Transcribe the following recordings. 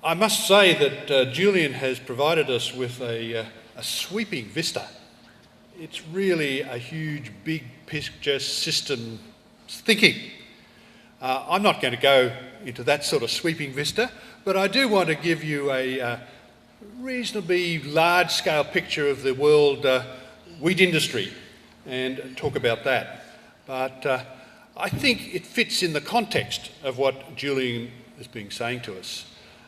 I must say that Julian has provided us with a sweeping vista. It's really a huge, big picture system thinking. I'm not going to go into that sort of sweeping vista, but I do want to give you a reasonably large-scale picture of the world wheat industry and talk about that. But I think it fits in the context of what Julian has been saying to us.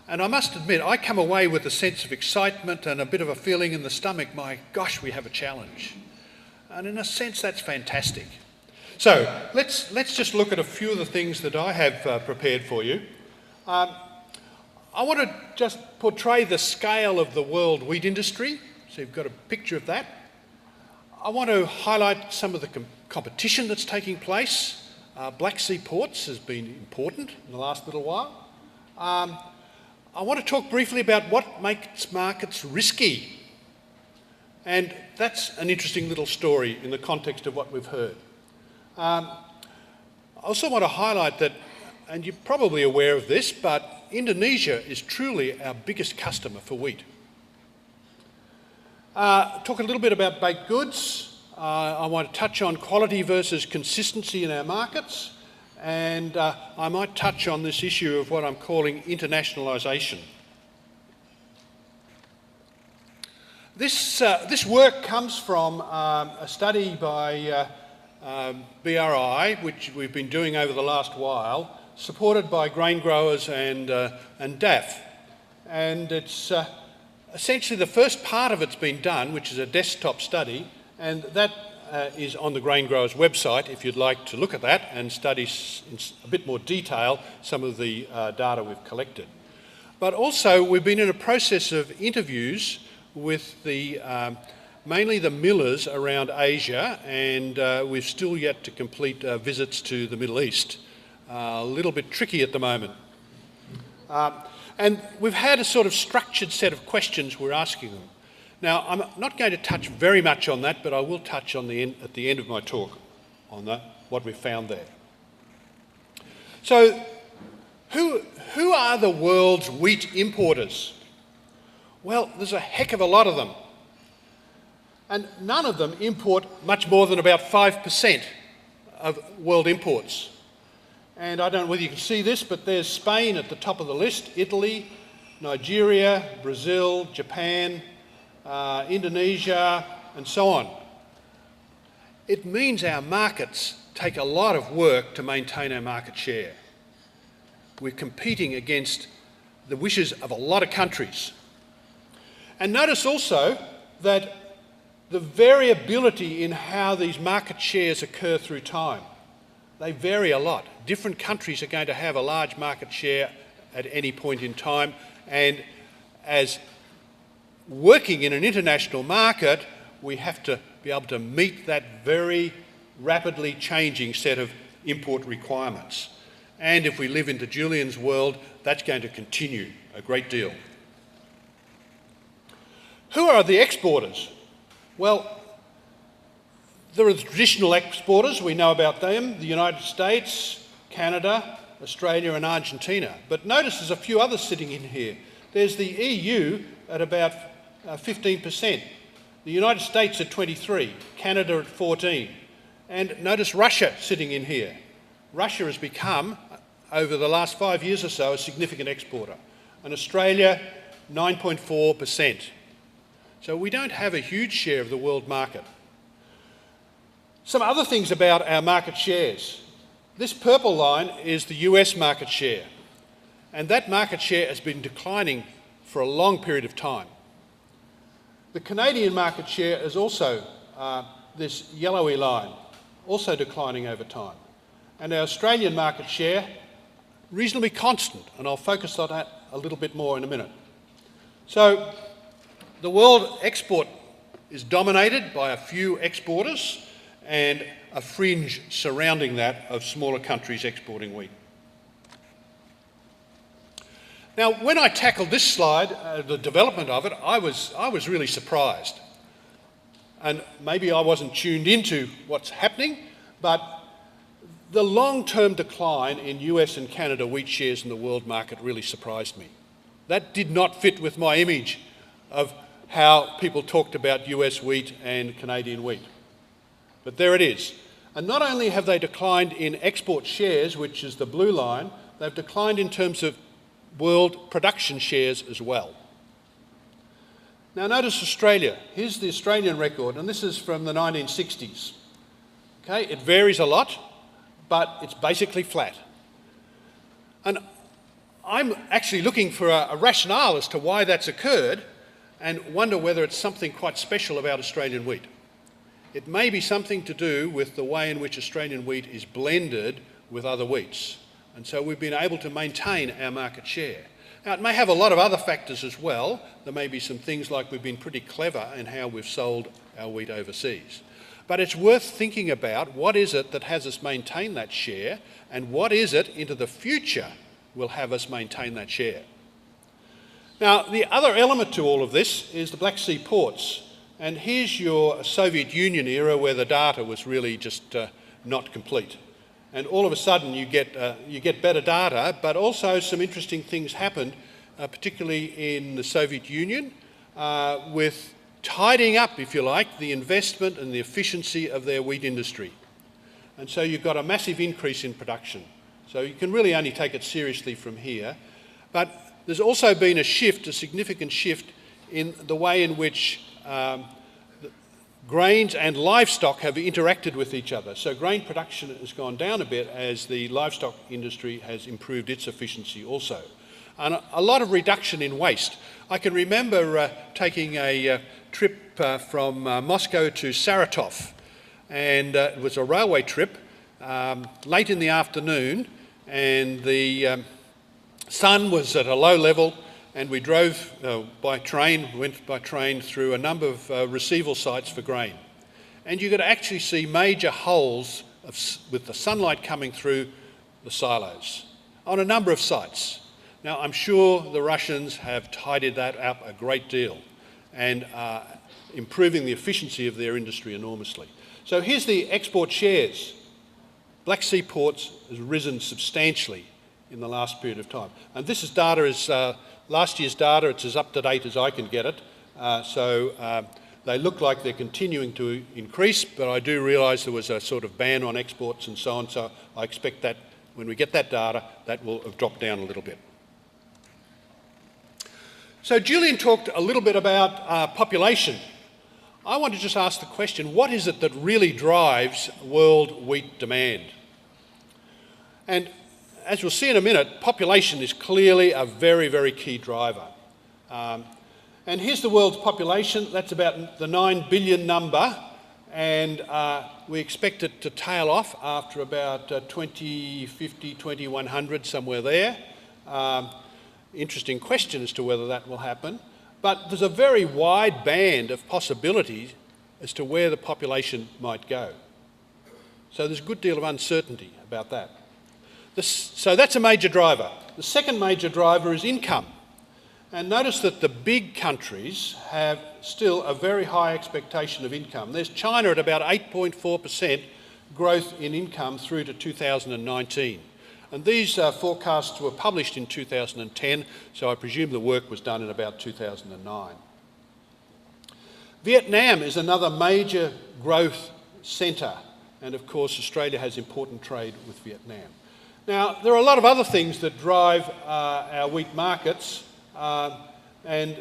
And I must admit, I come away with a sense of excitement and a bit of a feeling in the stomach, my gosh, we have a challenge. And in a sense, that's fantastic. So let's just look at a few of the things that I have prepared for you. I want to just portray the scale of the world wheat industry, so you've got a picture of that. I want to highlight some of the competition that's taking place. Black Sea ports has been important in the last little while. I want to talk briefly about what makes markets risky. And that's an interesting little story in the context of what we've heard. I also want to highlight that, and you're probably aware of this, but Indonesia is truly our biggest customer for wheat. Talk a little bit about baked goods. I want to touch on quality versus consistency in our markets. And I might touch on this issue of what I'm calling internationalisation. This work comes from a study by BRI, which we've been doing over the last while, supported by grain growers and DAF. And it's essentially the first part of it's been done, which is a desktop study, and that is on the grain growers website if you'd like to look at that and study in a bit more detail some of the data we've collected. But also we've been in a process of interviews with mainly the millers around Asia, and we've still yet to complete visits to the Middle East. A little bit tricky at the moment. And we've had a sort of structured set of questions we're asking them. Now, I'm not going to touch very much on that, but I will touch on at the end of my talk on what we found there. So, who are the world's wheat importers? Well, there's a heck of a lot of them. And none of them import much more than about 5% of world imports. And I don't know whether you can see this, but there's Spain at the top of the list, Italy, Nigeria, Brazil, Japan, Indonesia, and so on. It means our markets take a lot of work to maintain our market share. We're competing against the wishes of a lot of countries. And notice also that the variability in how these market shares occur through time. They vary a lot. Different countries are going to have a large market share at any point in time, and as working in an international market, we have to be able to meet that very rapidly changing set of import requirements. And if we live into Julian's world, that's going to continue a great deal. Who are the exporters? Well, there are the traditional exporters, we know about them, the United States, Canada, Australia and Argentina. But notice there's a few others sitting in here. There's the EU at about 15%, the United States at 23%, Canada at 14%, and notice Russia sitting in here. Russia has become, over the last 5 years or so, a significant exporter, and Australia 9.4%. So we don't have a huge share of the world market. Some other things about our market shares. This purple line is the US market share, and that market share has been declining for a long period of time. The Canadian market share is also this yellowy line, also declining over time. And our Australian market share, reasonably constant, and I'll focus on that a little bit more in a minute. So the world export is dominated by a few exporters and a fringe surrounding that of smaller countries exporting wheat. Now, when I tackled this slide, the development of it, I was really surprised. And maybe I wasn't tuned into what's happening, but the long-term decline in US and Canada wheat shares in the world market really surprised me. That did not fit with my image of how people talked about US wheat and Canadian wheat. But there it is. And not only have they declined in export shares, which is the blue line, they've declined in terms of world production shares as well. Now notice Australia. Here's the Australian record, and this is from the 1960s. Okay, it varies a lot, but it's basically flat. And I'm actually looking for a rationale as to why that's occurred and wonder whether it's something quite special about Australian wheat. It may be something to do with the way in which Australian wheat is blended with other wheats. And so we've been able to maintain our market share. Now, it may have a lot of other factors as well. There may be some things like we've been pretty clever in how we've sold our wheat overseas. But it's worth thinking about what is it that has us maintain that share and what is it into the future will have us maintain that share. Now, the other element to all of this is the Black Sea ports. And here's your Soviet Union era where the data was really just not complete. And all of a sudden you get better data, but also some interesting things happened, particularly in the Soviet Union, with tidying up, if you like, the investment and the efficiency of their wheat industry. And so you've got a massive increase in production. So you can really only take it seriously from here. But there's also been a shift, a significant shift in the way in which grains and livestock have interacted with each other. So grain production has gone down a bit as the livestock industry has improved its efficiency also. And a lot of reduction in waste. I can remember taking a trip from Moscow to Saratov, and it was a railway trip late in the afternoon, and the sun was at a low level, and we drove by train, went by train through a number of receival sites for grain. And you could actually see major holes with the sunlight coming through the silos on a number of sites. Now, I'm sure the Russians have tidied that up a great deal and are improving the efficiency of their industry enormously. So here's the export shares. Black Sea ports has risen substantially in the last period of time. And this is data, is last year's data. It's as up to date as I can get it. They look like they're continuing to increase, but I do realise there was a sort of ban on exports and so on, so I expect that when we get that data, that will have dropped down a little bit. So Julian talked a little bit about population. I want to just ask the question, what is it that really drives world wheat demand? And as we'll see in a minute, population is clearly a very, very key driver. And here's the world's population. That's about the 9 billion number, and we expect it to tail off after about 2050, 2100, somewhere there. Interesting question as to whether that will happen. But there's a very wide band of possibilities as to where the population might go. So there's a good deal of uncertainty about that. So that's a major driver. The second major driver is income. And notice that the big countries have still a very high expectation of income. There's China at about 8.4% growth in income through to 2019. And these forecasts were published in 2010, so I presume the work was done in about 2009. Vietnam is another major growth centre, and of course Australia has important trade with Vietnam. Now, there are a lot of other things that drive our wheat markets, and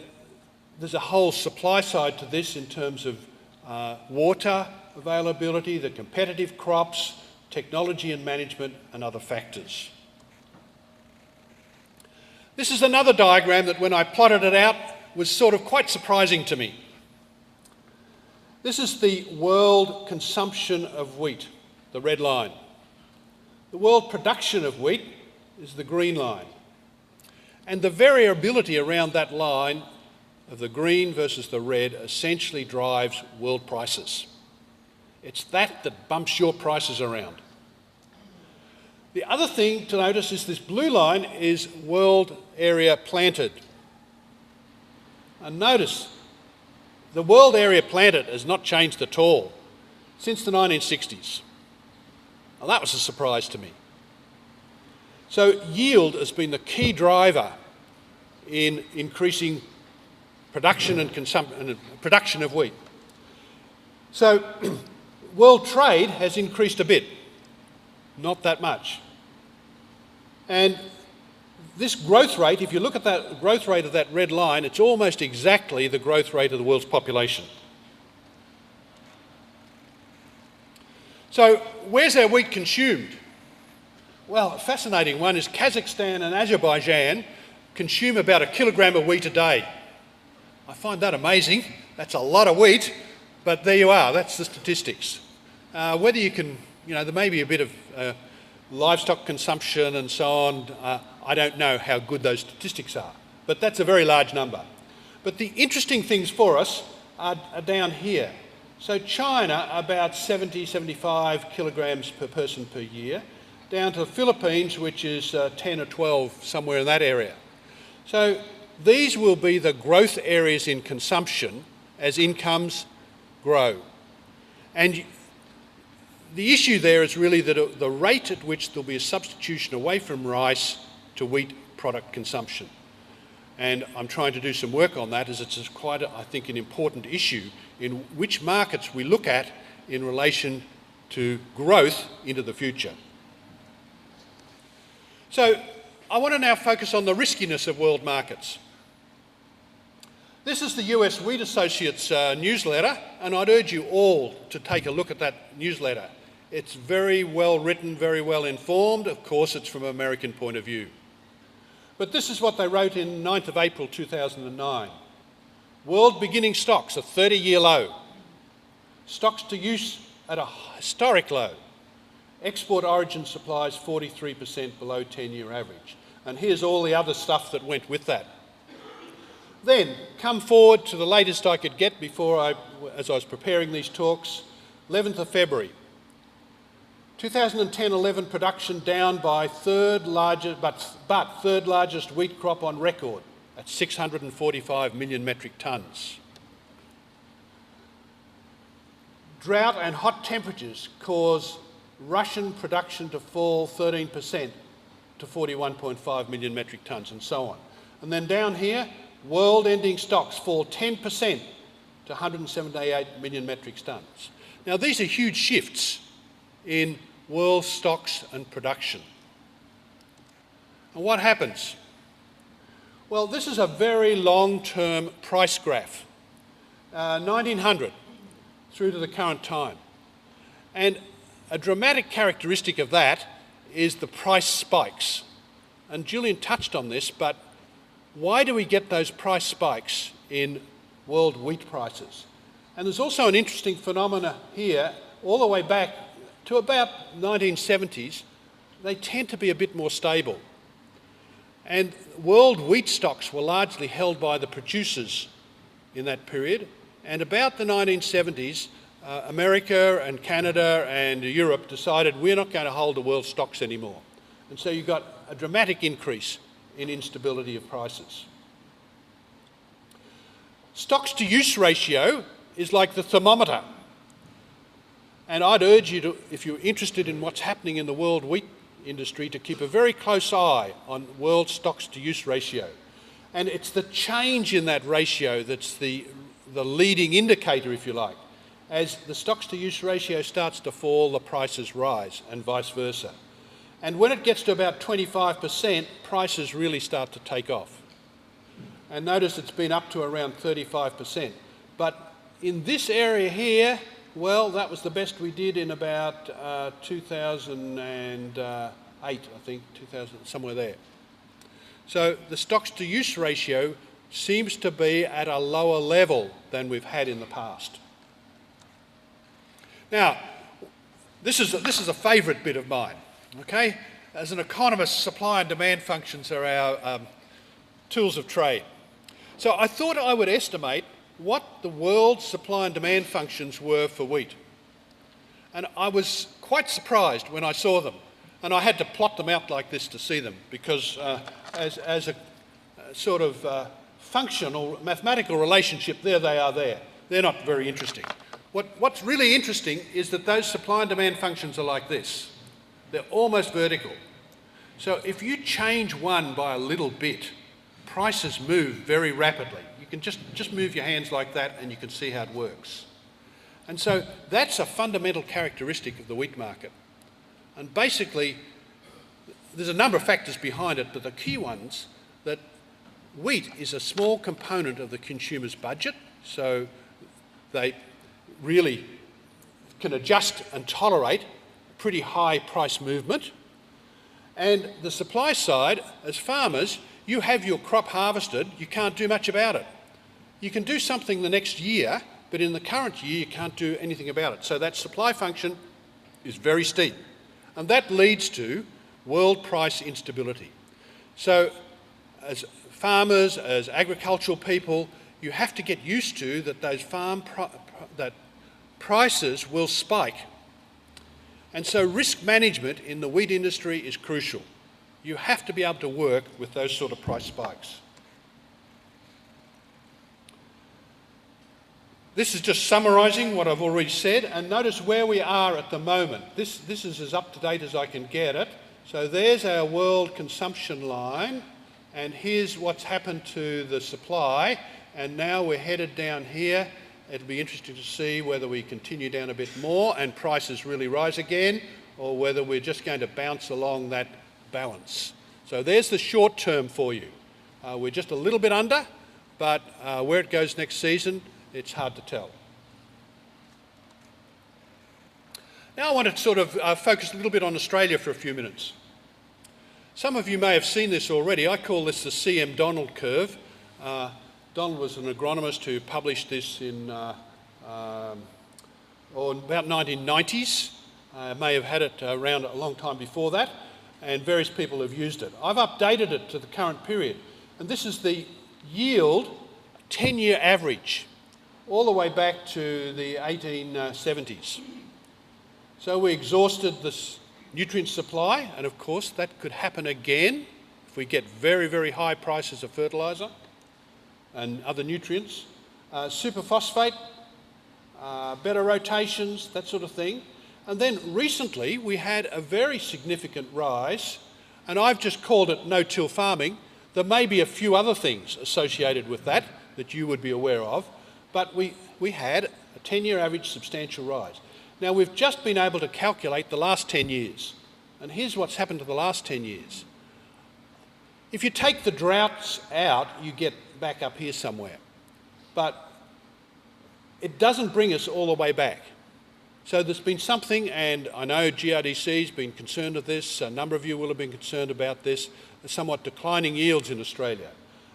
there's a whole supply side to this in terms of water availability, the competitive crops, technology and management, and other factors. This is another diagram that when I plotted it out was sort of quite surprising to me. This is the world consumption of wheat, the red line. The world production of wheat is the green line. And the variability around that line of the green versus the red essentially drives world prices. It's that bumps your prices around. The other thing to notice is this blue line is world area planted. And notice, the world area planted has not changed at all since the 1960s. Well, that was a surprise to me. So yield has been the key driver in increasing production and consumption and production of wheat. So world trade has increased a bit, not that much. And this growth rate, if you look at that growth rate of that red line, it's almost exactly the growth rate of the world's population. So where's our wheat consumed? Well, a fascinating one is Kazakhstan and Azerbaijan consume about 1 kilogram of wheat a day. I find that amazing. That's a lot of wheat, but there you are, that's the statistics. Whether you can, there may be a bit of livestock consumption and so on, I don't know how good those statistics are, but that's a very large number. But the interesting things for us are down here. So China, about 70, 75 kilograms per person per year, down to the Philippines, which is 10 or 12, somewhere in that area. So these will be the growth areas in consumption as incomes grow. And the issue there is really that the rate at which there'll be a substitution away from rice to wheat product consumption. And I'm trying to do some work on that, as it's quite, I think, an important issue in which markets we look at in relation to growth into the future. So I want to now focus on the riskiness of world markets. This is the US Wheat Associates newsletter, and I'd urge you all to take a look at that newsletter. It's very well written, very well informed. Of course, it's from an American point of view. But this is what they wrote in 9th of April 2009. World beginning stocks, a 30-year low. Stocks to use at a historic low. Export origin supplies 43% below 10-year average. And here's all the other stuff that went with that. Then, come forward to the latest I could get as I was preparing these talks, 11th of February. 2010-11 production down by third largest wheat crop on record at 645 million metric tonnes. Drought and hot temperatures cause Russian production to fall 13% to 41.5 million metric tonnes, and so on. And then down here, world ending stocks fall 10% to 178 million metric tonnes. Now these are huge shifts in world stocks and production. And what happens? Well, this is a very long-term price graph, 1900 through to the current time. And a dramatic characteristic of that is the price spikes. And Julian touched on this, but why do we get those price spikes in world wheat prices? And there's also an interesting phenomena here, all the way back to about 1970s, they tend to be a bit more stable. And world wheat stocks were largely held by the producers in that period. And about the 1970s, America and Canada and Europe decided we're not going to hold the world stocks anymore. And so you got a dramatic increase in instability of prices. Stocks to use ratio is like the thermometer. And I'd urge you to, if you're interested in what's happening in the world wheat industry, to keep a very close eye on world stocks to use ratio. And it's the change in that ratio that's the leading indicator, if you like. As the stocks to use ratio starts to fall, the prices rise, and vice versa. And when it gets to about 25%, prices really start to take off. And notice it's been up to around 35%. But in this area here, well, that was the best we did in about 2008, I think, 2000, somewhere there. So the stocks to use ratio seems to be at a lower level than we've had in the past. Now, this is a favourite bit of mine, okay? As an economist, supply and demand functions are our tools of trade. So I thought I would estimate what the world supply and demand functions were for wheat. And I was quite surprised when I saw them. And I had to plot them out like this to see them, because as a sort of functional mathematical relationship, there they are there. They're not very interesting. What's really interesting is that those supply and demand functions are like this. They're almost vertical. So if you change one by a little bit, prices move very rapidly. You can just move your hands like that and you can see how it works. And so that's a fundamental characteristic of the wheat market. And basically, there's a number of factors behind it, but the key ones that wheat is a small component of the consumer's budget, so they really can adjust and tolerate pretty high price movement. And the supply side, as farmers, you have your crop harvested, you can't do much about it. You can do something the next year, but in the current year you can't do anything about it. So that supply function is very steep. And that leads to world price instability. So as farmers, as agricultural people, you have to get used to that those that prices will spike. And so risk management in the wheat industry is crucial. You have to be able to work with those sort of price spikes. This is just summarising what I've already said, and notice where we are at the moment. This is as up to date as I can get it. So there's our world consumption line, and here's what's happened to the supply, and now we're headed down here. It'll be interesting to see whether we continue down a bit more and prices really rise again, or whether we're just going to bounce along that balance. So there's the short term for you. We're just a little bit under, but where it goes next season, it's hard to tell. Now I want to sort of focus a little bit on Australia for a few minutes. Some of you may have seen this already. I call this the CM Donald curve. Donald was an agronomist who published this in about 1990s. May have had it around a long time before that, and various people have used it. I've updated it to the current period, and this is the yield 10-year average, all the way back to the 1870s. So we exhausted this nutrient supply, and of course that could happen again if we get very, very high prices of fertiliser and other nutrients. Superphosphate, better rotations, that sort of thing. And then recently we had a very significant rise, and I've just called it no-till farming. There may be a few other things associated with that that you would be aware of, but we had a 10-year average substantial rise. Now we've just been able to calculate the last 10 years, and here's what's happened to the last 10 years. If you take the droughts out, you get back up here somewhere, but it doesn't bring us all the way back. So there's been something, and I know GRDC's been concerned with this, a number of you will have been concerned about this, somewhat declining yields in Australia.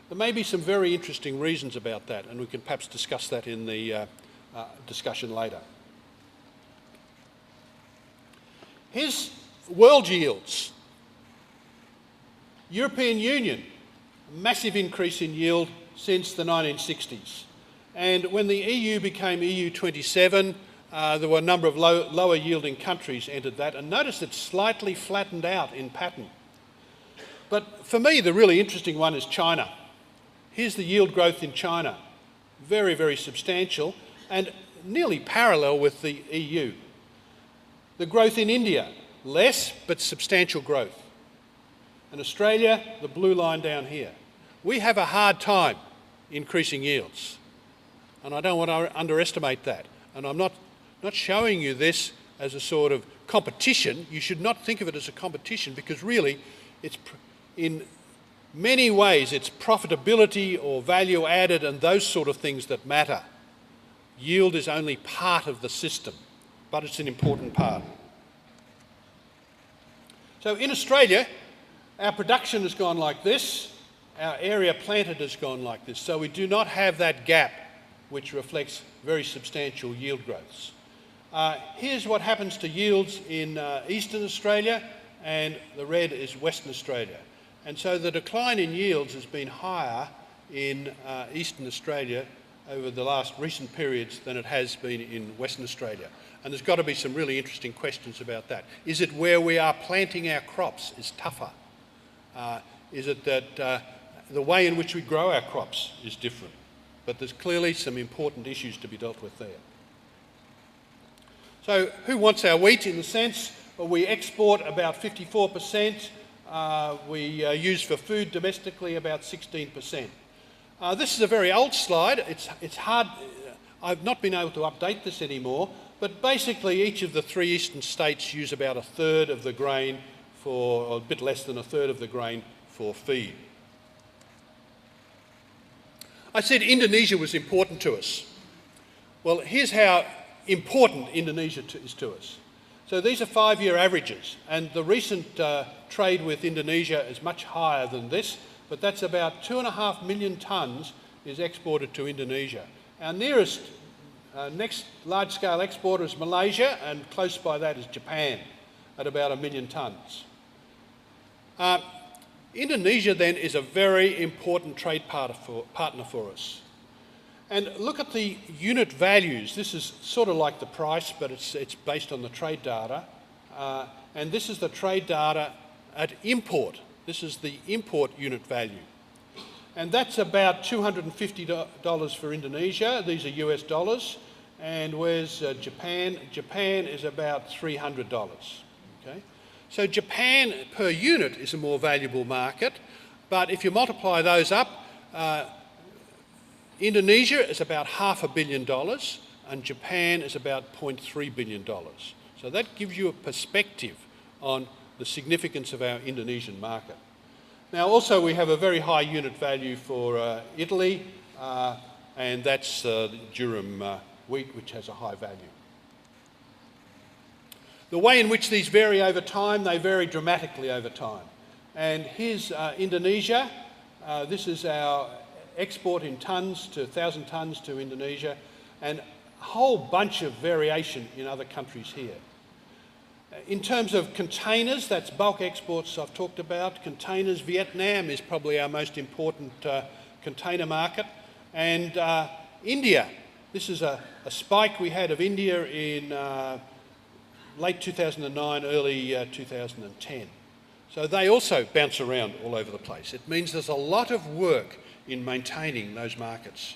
There may be some very interesting reasons about that, and we can perhaps discuss that in the discussion later. Here's world yields. European Union, massive increase in yield since the 1960s. And when the EU became EU 27, there were a number of lower yielding countries entered that, and notice it's slightly flattened out in pattern. But for me, the really interesting one is China. Here's the yield growth in China. Very, very substantial and nearly parallel with the EU. The growth in India, less but substantial growth. And Australia, the blue line down here. We have a hard time increasing yields, and I don't want to underestimate that. And I'm not showing you this as a sort of competition. You should not think of it as a competition, because really it's in many ways it's profitability or value added and those sort of things that matter. Yield is only part of the system, but it's an important part. So in Australia, our production has gone like this, our area planted has gone like this, so we do not have that gap which reflects very substantial yield growths. Here's what happens to yields in Eastern Australia, and the red is Western Australia. And so the decline in yields has been higher in Eastern Australia over the last recent periods than it has been in Western Australia. And there's got to be some really interesting questions about that. Is it where we are planting our crops is tougher? Is it that the way in which we grow our crops is different? But there's clearly some important issues to be dealt with there. So who wants our wheat in the sense? Well, we export about 54%. We use for food domestically about 16%. This is a very old slide. It's hard. I've not been able to update this anymore, but basically each of the three eastern states use about a third of the grain or a bit less than a third of the grain for feed. I said Indonesia was important to us. Well, here's how important Indonesia is to us. So these are 5-year averages, and the recent trade with Indonesia is much higher than this, but that's about 2.5 million tonnes is exported to Indonesia. Our nearest, next large-scale exporter is Malaysia, and close by that is Japan, at about 1 million tonnes. Indonesia then is a very important trade partner for us. And look at the unit values. This is sort of like the price, but it's based on the trade data. And this is the trade data at import. This is the import unit value. And that's about $250 for Indonesia. These are US dollars. And where's Japan? Japan is about $300. Okay? So Japan per unit is a more valuable market. But if you multiply those up, Indonesia is about $500 million and Japan is about $0.3 billion. So that gives you a perspective on the significance of our Indonesian market. Now also we have a very high unit value for Italy, and that's durum wheat, which has a high value. The way in which these vary over time, they vary dramatically over time. And here's Indonesia. This is our export in tonnes to 1,000 tonnes to Indonesia, and a whole bunch of variation in other countries here. In terms of containers, that's bulk exports I've talked about. Containers, Vietnam is probably our most important container market. And India, this is a spike we had of India in late 2009, early 2010. So they also bounce around all over the place. It means there's a lot of work in maintaining those markets.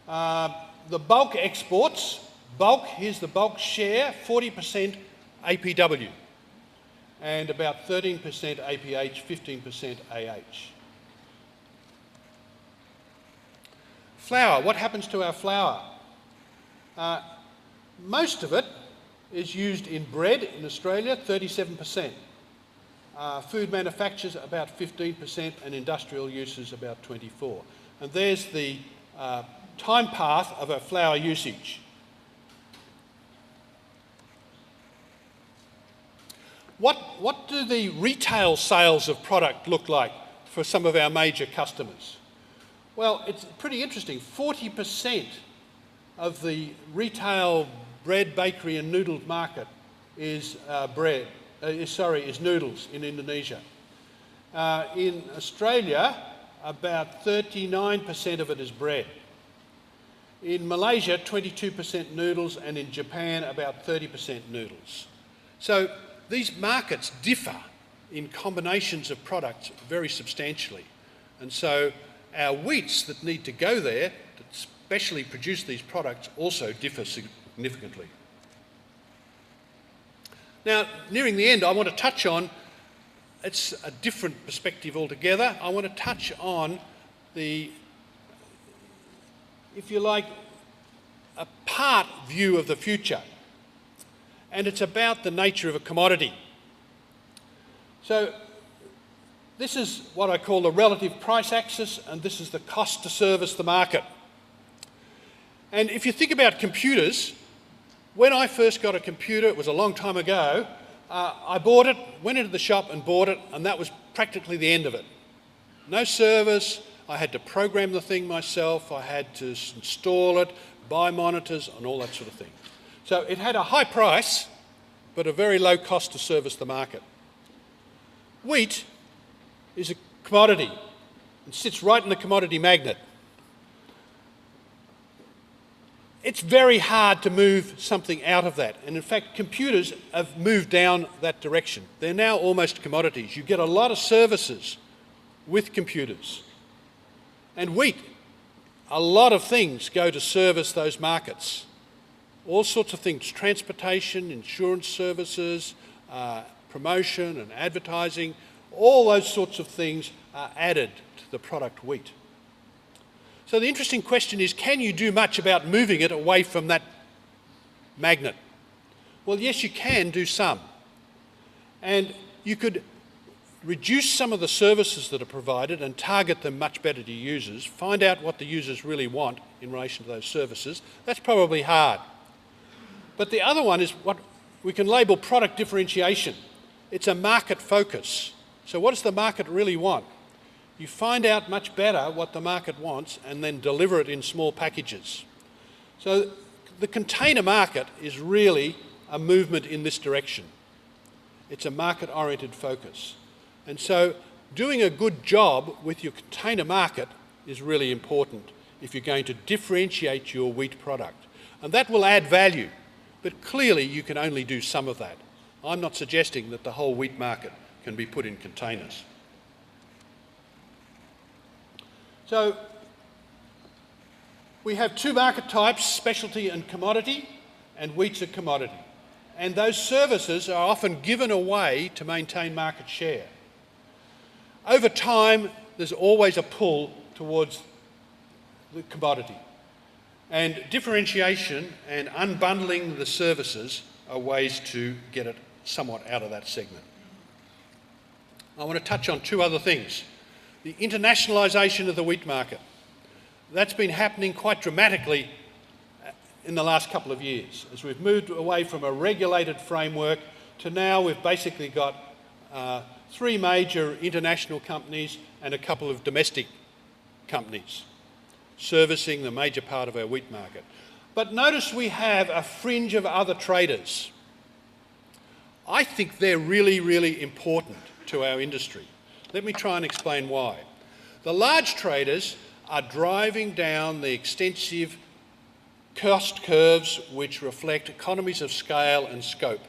The bulk exports, here's the bulk share, 40% APW, and about 13% APH, 15% AH. Flour, what happens to our flour? Most of it is used in bread in Australia, 37%. Food manufacturers about 15% and industrial uses about 24%. And there's the time path of our flour usage. What do the retail sales of product look like for some of our major customers? Well, it's pretty interesting. 40% of the retail bread, bakery and noodle market is is noodles in Indonesia. In Australia, about 39% of it is bread. In Malaysia, 22% noodles, and in Japan, about 30% noodles. So these markets differ in combinations of products very substantially. And so our wheats that need to go there, that specially produce these products, also differ significantly. Now, nearing the end, I want to touch on, it's a different perspective altogether. I want to touch on the, if you like, a part view of the future. And it's about the nature of a commodity. So this is what I call the relative price axis, and this is the cost to service the market. And if you think about computers, when I first got a computer, it was a long time ago, I bought it, went into the shop and bought it, and that was practically the end of it. No service, I had to program the thing myself, I had to install it, buy monitors and all that sort of thing. So it had a high price, but a very low cost to service the market. Wheat is a commodity and sits right in the commodity magnet. It's very hard to move something out of that. And in fact, computers have moved down that direction. They're now almost commodities. You get a lot of services with computers. And wheat, a lot of things go to service those markets. All sorts of things, transportation, insurance services, promotion and advertising, all those sorts of things are added to the product wheat. So the interesting question is, can you do much about moving it away from that magnet? Well, yes, you can do some. And you could reduce some of the services that are provided and target them much better to users, find out what the users really want in relation to those services. That's probably hard. But the other one is what we can label product differentiation. It's a market focus. So what does the market really want? You find out much better what the market wants and then deliver it in small packages. So the container market is really a movement in this direction. It's a market-oriented focus. And so doing a good job with your container market is really important if you're going to differentiate your wheat product. And that will add value, but clearly you can only do some of that. I'm not suggesting that the whole wheat market can be put in containers. So we have two market types, specialty and commodity, and wheat's a commodity. And those services are often given away to maintain market share. Over time, there's always a pull towards the commodity. And differentiation and unbundling the services are ways to get it somewhat out of that segment. I want to touch on two other things. The internationalisation of the wheat market. That's been happening quite dramatically in the last couple of years, as we've moved away from a regulated framework to now we've basically got three major international companies and a couple of domestic companies servicing the major part of our wheat market. But notice we have a fringe of other traders. I think they're really, really important to our industry. Let me try and explain why. The large traders are driving down the extensive cost curves which reflect economies of scale and scope.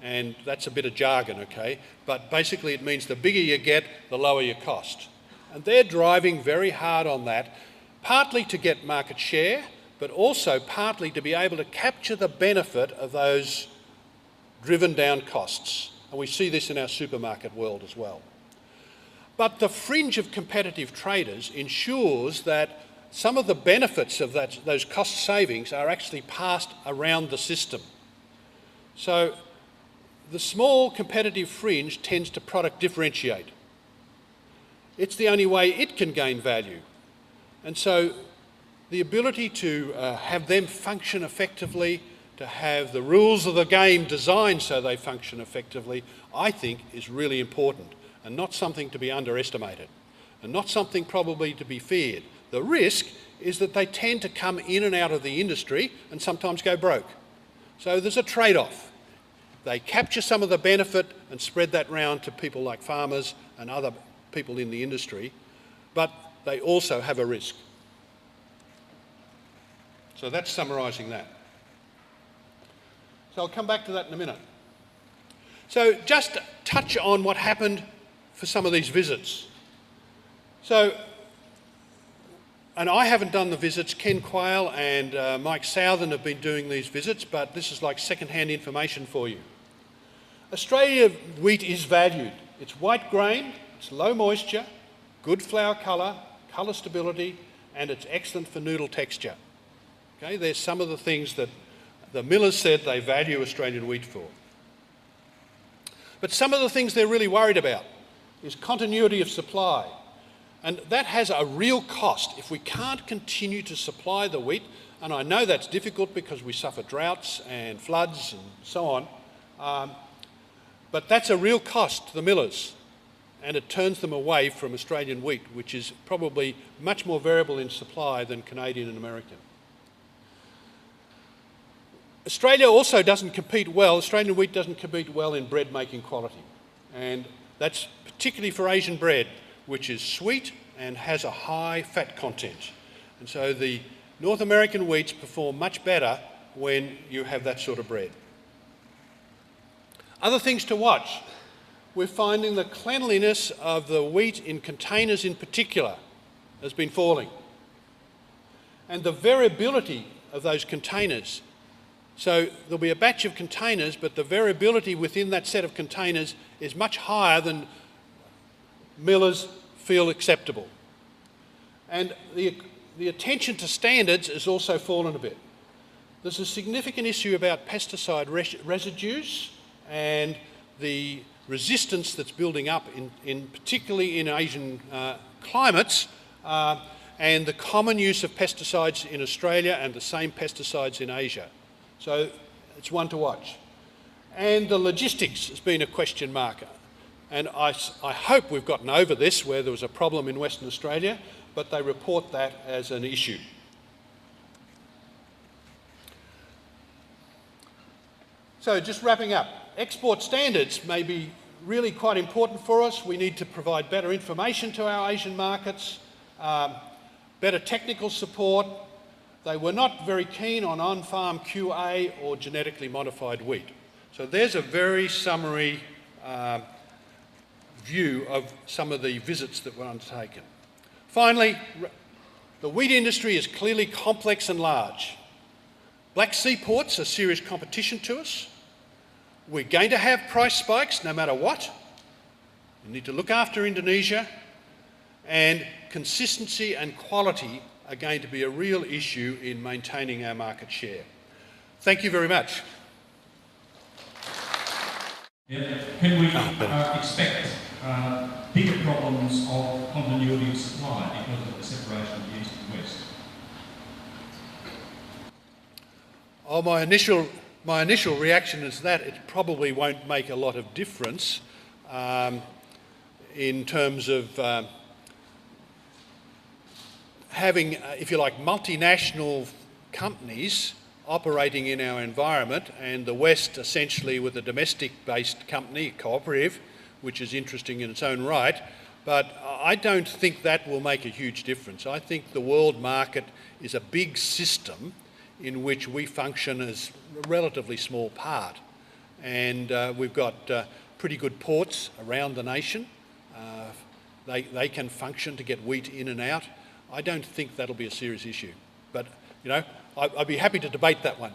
And that's a bit of jargon, okay? But basically it means the bigger you get, the lower your cost. And they're driving very hard on that, partly to get market share, but also partly to be able to capture the benefit of those driven down costs. And we see this in our supermarket world as well. But the fringe of competitive traders ensures that some of the benefits of those cost savings are actually passed around the system. So the small competitive fringe tends to product differentiate. It's the only way it can gain value. And so the ability to have them function effectively, to have the rules of the game designed so they function effectively, I think is really important and not something to be underestimated and not something probably to be feared. The risk is that they tend to come in and out of the industry and sometimes go broke. So there's a trade-off. They capture some of the benefit and spread that round to people like farmers and other people in the industry, but they also have a risk. So that's summarising that. So I'll come back to that in a minute. So just touch on what happened for some of these visits. So, and I haven't done the visits, Ken Quayle and Mike Southern have been doing these visits, but this is like second-hand information for you. Australia wheat is valued. It's white grain, it's low moisture, good flour colour, colour stability, and it's excellent for noodle texture. Okay, there's some of the things that the millers said they value Australian wheat for. But some of the things they're really worried about is continuity of supply. And that has a real cost. If we can't continue to supply the wheat, and I know that's difficult because we suffer droughts and floods and so on, but that's a real cost to the millers, and it turns them away from Australian wheat, which is probably much more variable in supply than Canadian and American. Australia also doesn't compete well, Australian wheat doesn't compete well in bread making quality, and that's particularly for Asian bread, which is sweet and has a high fat content. And so the North American wheats perform much better when you have that sort of bread. Other things to watch. We're finding the cleanliness of the wheat in containers in particular has been falling. And the variability of those containers So there'll be a batch of containers, but the variability within that set of containers is much higher than millers feel acceptable. And the attention to standards has also fallen a bit. There's a significant issue about pesticide residues and the resistance that's building up, particularly in Asian climates, and the common use of pesticides in Australia and the same pesticides in Asia. So it's one to watch. And the logistics has been a question mark. And I hope we've gotten over this, where there was a problem in Western Australia, but they report that as an issue. So just wrapping up, export standards may be really quite important for us. We need to provide better information to our Asian markets, better technical support. They were not very keen on-farm QA or genetically modified wheat. So there's a very summary view of some of the visits that were undertaken. Finally, the wheat industry is clearly complex and large. Black Sea ports are serious competition to us. We're going to have price spikes no matter what. We need to look after Indonesia, and consistency and quality are going to be a real issue in maintaining our market share. Thank you very much. Yeah. Can we expect bigger problems of continuity of supply because of the separation of the East and West? Oh, my initial reaction is that it probably won't make a lot of difference in terms of having, if you like, multinational companies operating in our environment, and the West essentially with a domestic-based company, cooperative, which is interesting in its own right, but I don't think that will make a huge difference. I think the world market is a big system in which we function as a relatively small part. And we've got pretty good ports around the nation. They can function to get wheat in and out. I don't think that'll be a serious issue. But, you know, I'd be happy to debate that one.